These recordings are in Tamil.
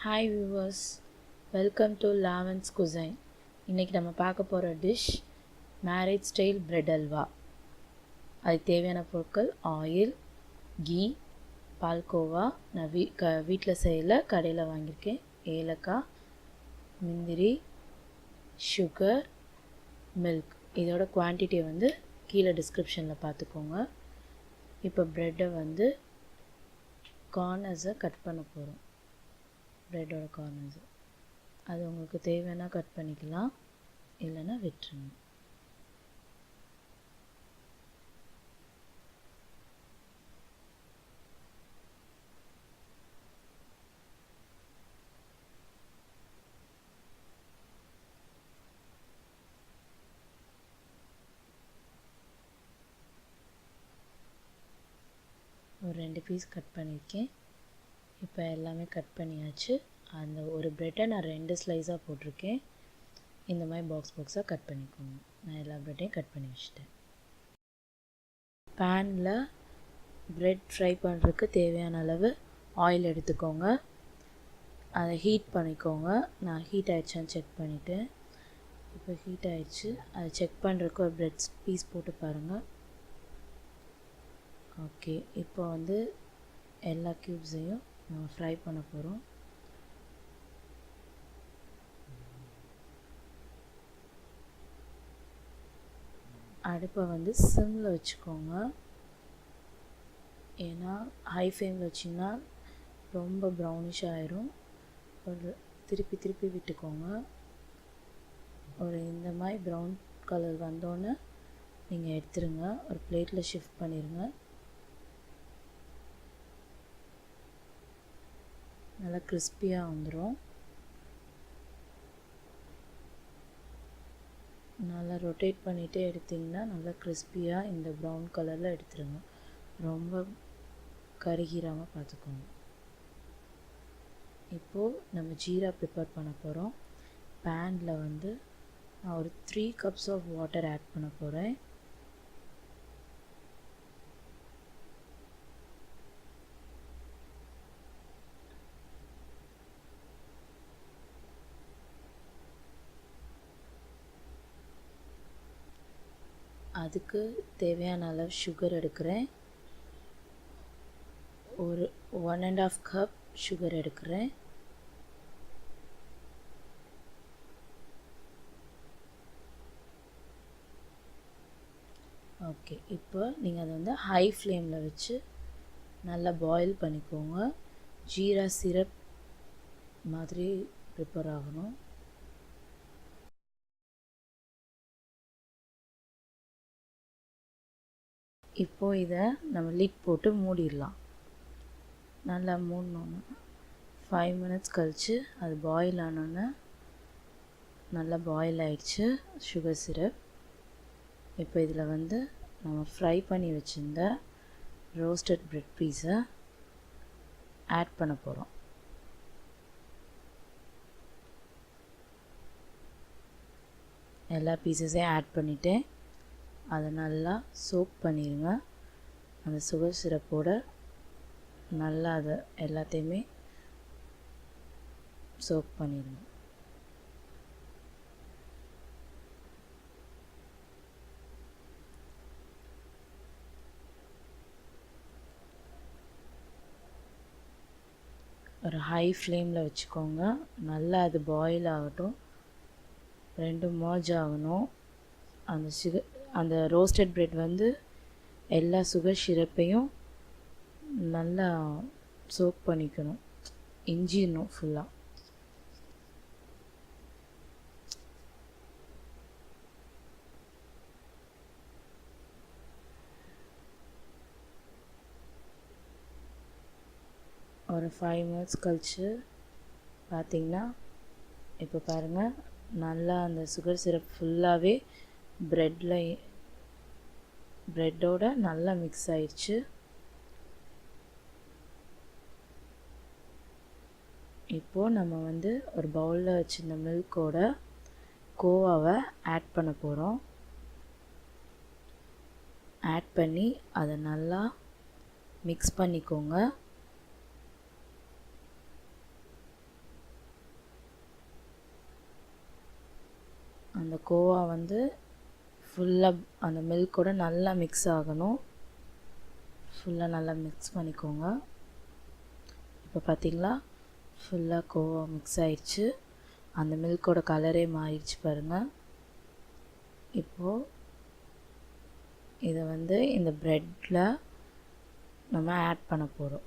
Hi viewers, welcome to Lavan's Cuisine. இன்னைக்கு நம்ம பார்க்க போகிற dish marriage style bread halwa. அதுக்கு தேவையான பொருட்கள் ஆயில், கீ, பால்கோவா. நான் வீட்டில் செய்யலை, கடையில் வாங்கியிருக்கேன். ஏலக்காய், முந்திரி, சுகர், மில்க். இதோட குவான்டிட்டியை வந்து கீழே டிஸ்கிரிப்ஷனில் பார்த்துக்கோங்க. இப்போ ப்ரெட்டை வந்து கார்னர்ஸை கட் பண்ண போகிறோம். ப்ரெட்டோட கார்னர்ஸ் அது உங்களுக்கு தேவைன்னா கட் பண்ணிக்கலாம், இல்லைன்னா விட்டுருங்க. ஒரு 2 பீஸ் கட் பண்ணியிருக்கேன். இப்போ எல்லாமே கட் பண்ணியாச்சு. அந்த ஒரு ப்ரெட்டை நான் 2 ஸ்லைஸாக போட்டிருக்கேன். இந்த மாதிரி பாக்ஸாக கட் பண்ணிக்கோங்க. நான் எல்லா ப்ரெட்டையும் கட் பண்ணி வச்சுட்டேன். பேனில் ப்ரெட் ஃப்ரை பண்ணுறதுக்கு தேவையான அளவு ஆயில் எடுத்துக்கோங்க. அதை ஹீட் பண்ணிக்கோங்க. நான் ஹீட் ஆகிடுச்சான்னு செக் பண்ணிவிட்டேன். இப்போ ஹீட் ஆகிடுச்சு. அதை செக் பண்ணுறதுக்கு ஒரு ப்ரெட் பீஸ் போட்டு பாருங்கள். ஓகே, இப்போ வந்து எல்லா க்யூப்ஸையும் நம்ம ஃப்ரை பண்ண போகிறோம். அடுப்பை வந்து சிம்மில் வச்சுக்கோங்க. ஏன்னா ஹை ஃப்ளேமில் வச்சிங்கன்னா ரொம்ப ப்ரௌனிஷ் ஆயிரும். ஒரு திருப்பி விட்டுக்கோங்க. ஒரு இந்த மாதிரி ப்ரௌன் கலர் வந்தோன்னே நீங்கள் எடுத்துருங்க. ஒரு பிளேட்டில் ஷிஃப்ட் பண்ணிடுங்க. நல்லா கிறிஸ்பியாக வந்துடும். நல்லா ரொட்டேட் பண்ணிகிட்டே எடுத்திங்கன்னா நல்லா கிறிஸ்பியாக இந்த ப்ரௌன் கலரில் எடுத்துருங்க. ரொம்ப கருகிராமல் பார்த்துக்கோங்க. இப்போது நம்ம ஜீரா ப்ரிப்பேர் பண்ண போகிறோம். பேனில் வந்து நான் ஒரு 3 cups ஆஃப் வாட்டர் ஆட் பண்ண போகிறேன். அதுக்கு தேவையான அளவு சுகர் எடுக்கிறேன். ஒரு 1.5 cup சுகர் எடுக்கிறேன். ஓகே, இப்போ நீங்கள் அதை வந்து ஹை ஃப்ளேமில் வச்சு நல்லா பாயில் பண்ணிக்கோங்க. ஜீரா சிரப் மாதிரி ப்ரிப்பேர் ஆகணும். இப்போது இதை நம்ம லிட் போட்டு மூடிடலாம். நல்லா மூடணுன்னு 5 minutes கழித்து அது பாயில் ஆனோன்னே நல்லா பாயில் ஆயிடுச்சு சுகர் சிரப். இப்போ இதில் வந்து நம்ம ஃப்ரை பண்ணி வச்சுருந்த ரோஸ்டட் ப்ரெட் பீஸை ஆட் பண்ண போகிறோம். எல்லா பீசஸையும் ஆட் பண்ணிவிட்டேன். அதை நல்லா சோக் பண்ணிடுங்க. அந்த சுகர் சிரப்போட நல்லா அதை எல்லாத்தையுமே சோக் பண்ணிடுங்க. ஒரு ஹை ஃப்ளேமில் வச்சுக்கோங்க. நல்லா அது பாயில் ஆகட்டும். 2 மர்ஜ் ஆகணும். அந்த ரோஸ்டட் ப்ரெட் வந்து எல்லா சுகர் சிரப்பையும் நல்லா சோக் பண்ணிக்கணும், இஞ்சிடணும் ஃபுல்லாக. ஒரு 5 minutes கழித்து பார்த்திங்கன்னா இப்போ பாருங்கள், நல்லா அந்த சுகர் சிரப் ஃபுல்லாகவே ப்ரெட்டோட நல்லா மிக்ஸ் ஆயிடுச்சு. இப்போது நம்ம வந்து ஒரு பவுலில் வச்சுருந்த மில்கோட கோவாவை ஆட் பண்ண போகிறோம். ஆட் பண்ணி அதை நல்லா மிக்ஸ் பண்ணிக்கோங்க. அந்த கோவா வந்து ஃபுல்லாக அந்த மில்கோட நல்லா மிக்ஸ் ஆகணும். ஃபுல்லாக நல்லா மிக்ஸ் பண்ணிக்கோங்க. இப்போ பார்த்திங்களா, ஃபுல்லாக கோவா மிக்ஸ் ஆயிடுச்சு. அந்த மில்கோட கலரே மாறிடுச்சு பாருங்கள். இப்போது இதை வந்து இந்த ப்ரெட்டில் நம்ம ஆட் பண்ண போகிறோம்.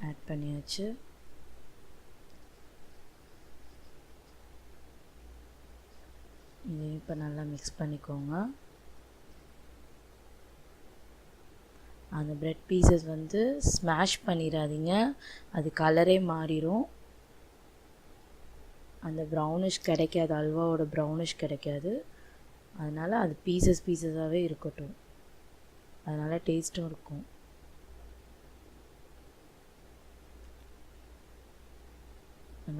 ஆட் பண்ணியாச்சு. இதையும் இப்போ நல்லா மிக்ஸ் பண்ணிக்கோங்க. அந்த ப்ரெட் பீசஸ் வந்து ஸ்மாஷ் பண்ணிடாதீங்க, அது கலரே மாறிடும். அந்த ப்ரௌனிஷ் கிடைக்காது, அல்வாவோட ப்ரௌனிஷ் கிடைக்காது. அதனால் அது பீசஸாகவே இருக்கட்டும், அதனால் டேஸ்ட்டும் இருக்கும்.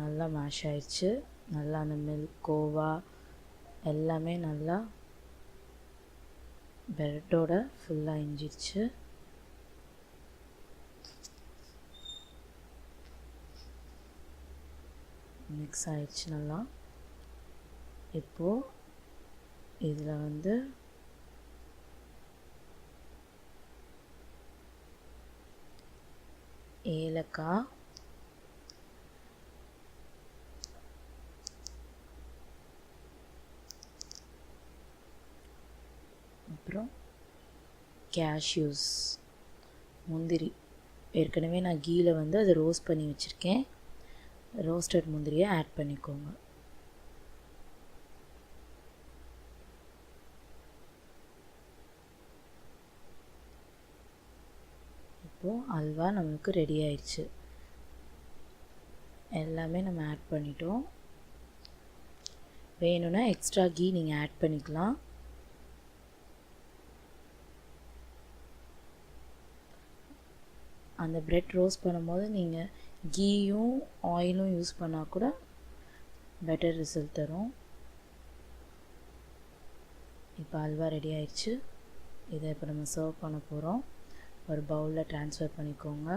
நல்லா மேஷ் ஆயிடுச்சு. நல்லா அந்த மில்க், கோவா எல்லாமே நல்லா ப்ரெட்டோட ஃபுல்லாக இஞ்சிடுச்சு. மிக்ஸ் ஆயிடுச்சு நல்லா. இப்போது இதில் வந்து ஏலக்காய், அப்புறம் கேஷ்யூஸ், முந்திரி. ஏற்கனவே நான் கீயில் வந்து அதை ரோஸ்ட் பண்ணி வச்சுருக்கேன். ரோஸ்டட் முந்திரியை ஆட் பண்ணிக்கோங்க. இப்போது அல்வா நம்மளுக்கு ரெடி ஆயிடுச்சு. எல்லாமே நம்ம ஆட் பண்ணிட்டோம். வேணும்னா எக்ஸ்ட்ரா கீ நீங்கள் ஆட் பண்ணிக்கலாம். அந்த ப்ரெட் ரோஸ்ட் பண்ணும்போது நீங்கள் கீயும் ஆயிலும் யூஸ் பண்ணால் கூட பெட்டர் ரிசல்ட் தரும். இப்போ அல்வா ரெடி ஆயிடுச்சு. இதை இப்போ நம்ம சர்வ் பண்ண போகிறோம். ஒரு பவுலில் ட்ரான்ஸ்ஃபர் பண்ணிக்கோங்க.